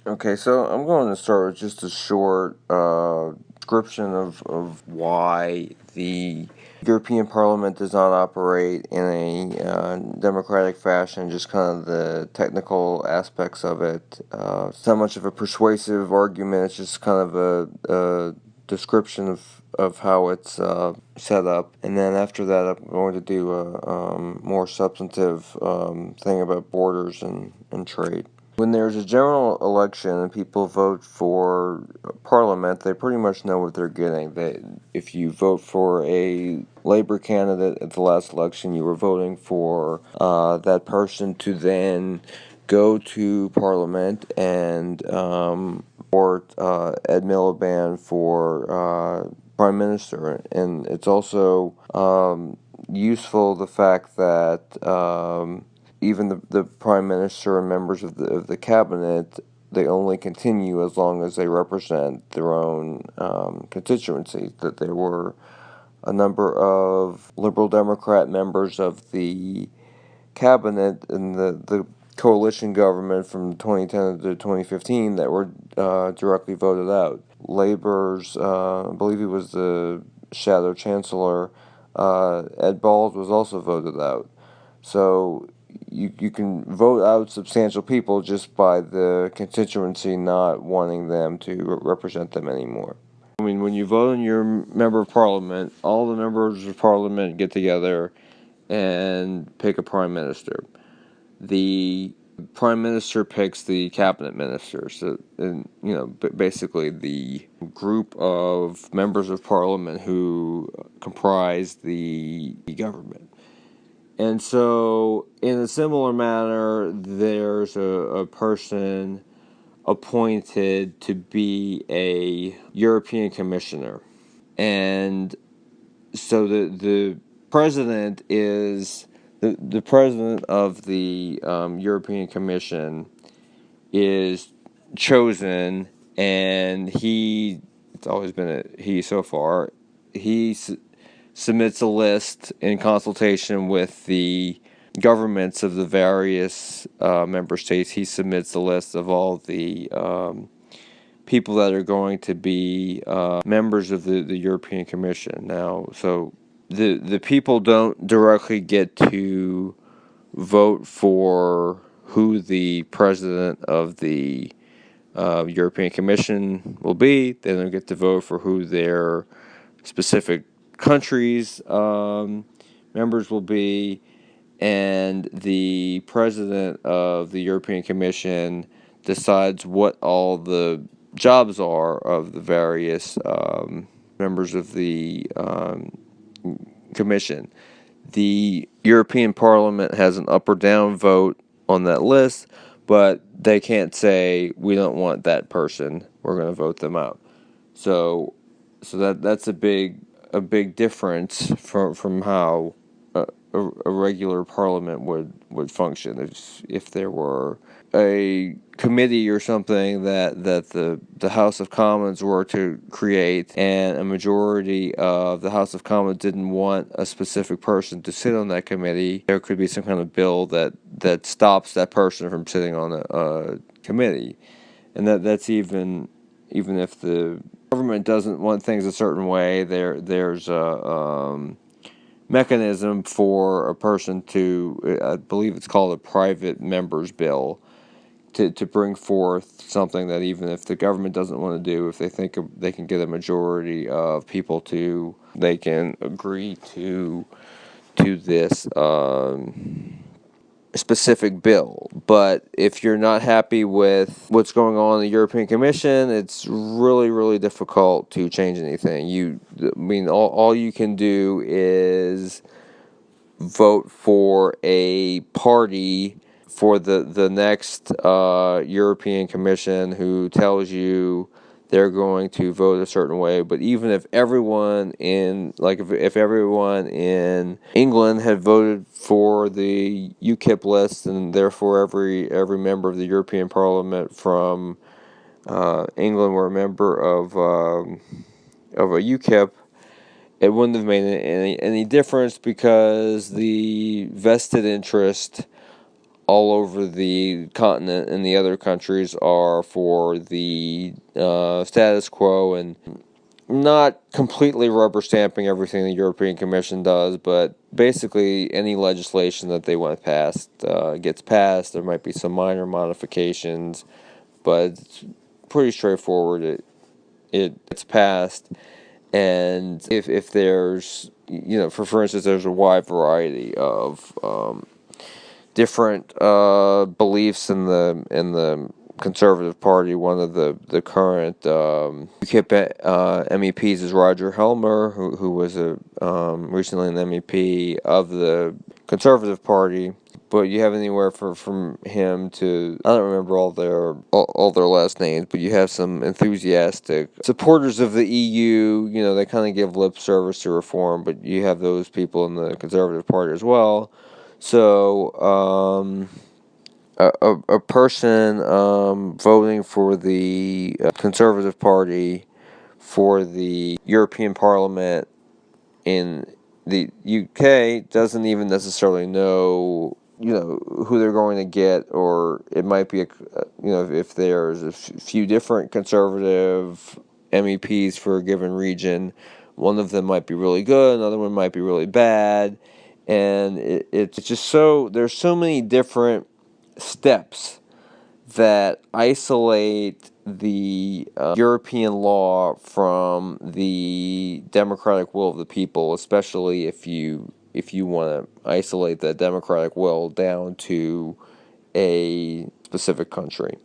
Okay, so I'm going to start with just a short description of why the European Parliament does not operate in a democratic fashion, just kind of the technical aspects of it. It's not much of a persuasive argument, it's just kind of a description of how it's set up. And then after that, I'm going to do a more substantive thing about borders and trade. When there's a general election and people vote for parliament, they pretty much know what they're getting. If you vote for a Labor candidate at the last election, you were voting for that person to then go to parliament and support Ed Miliband for prime minister. And it's also useful the fact that even the prime minister and members of the cabinet, they only continue as long as they represent their own constituencies. That there were a number of Liberal Democrat members of the cabinet in the coalition government from 2010 to 2015 that were directly voted out. Labor's, I believe he was the shadow chancellor, Ed Balls was also voted out. So you can vote out substantial people just by the constituency not wanting them to represent them anymore. I mean, when you vote in your member of parliament, all the members of parliament get together and pick a prime minister. The prime minister picks the cabinet ministers, so, and basically the group of members of parliament who comprise the government. And so, in a similar manner, there's a person appointed to be a European commissioner. And so the president is the president of the European Commission is chosen, and it's always been a he so far. He submits a list in consultation with the governments of the various member states. He submits a list of all the people that are going to be members of the European Commission. Now, so the people don't directly get to vote for who the president of the European Commission will be. They don't get to vote for who their specific countries' members will be, and the president of the European Commission decides what all the jobs are of the various members of the Commission. The European Parliament has an up or down vote on that list, but they can't say we don't want that person, we're going to vote them out. So that's a big difference from how a regular parliament would function. If there were a committee or something that the House of Commons were to create, and a majority of the House of Commons didn't want a specific person to sit on that committee, there could be some kind of bill that stops that person from sitting on a committee. And that's even if the government doesn't want things a certain way, there's a mechanism for a person to, I believe it's called a private member's bill, to bring forth something that even if the government doesn't want to do, if they think they can get a majority of people to, they can agree to this specific bill. But if you're not happy with what's going on in the European Commission, it's really, really difficult to change anything. All you can do is vote for a party for the next European Commission who tells you they're going to vote a certain way. But even if everyone if everyone in England had voted for the UKIP list, and therefore every member of the European Parliament from England were a member of a UKIP, it wouldn't have made any difference, because the vested interest all over the continent, and the other countries are for the status quo, and not completely rubber stamping everything the European Commission does, but basically any legislation that they want passed gets passed. There might be some minor modifications, but it's pretty straightforward. It's passed, and if there's, for instance, there's a wide variety of different beliefs in the Conservative Party. One of the current UKIP MEPs is Roger Helmer, who was recently an MEP of the Conservative Party. But you have anywhere from him to, I don't remember all their last names, but you have some enthusiastic supporters of the EU. They kind of give lip service to reform, but you have those people in the Conservative Party as well. So a person voting for the Conservative Party for the European Parliament in the UK doesn't even necessarily know, who they're going to get, or it might be if there's a few different Conservative MEPs for a given region, one of them might be really good, another one might be really bad, and it's just there's so many different steps that isolate the European law from the democratic will of the people, especially if you want to isolate that democratic will down to a specific country.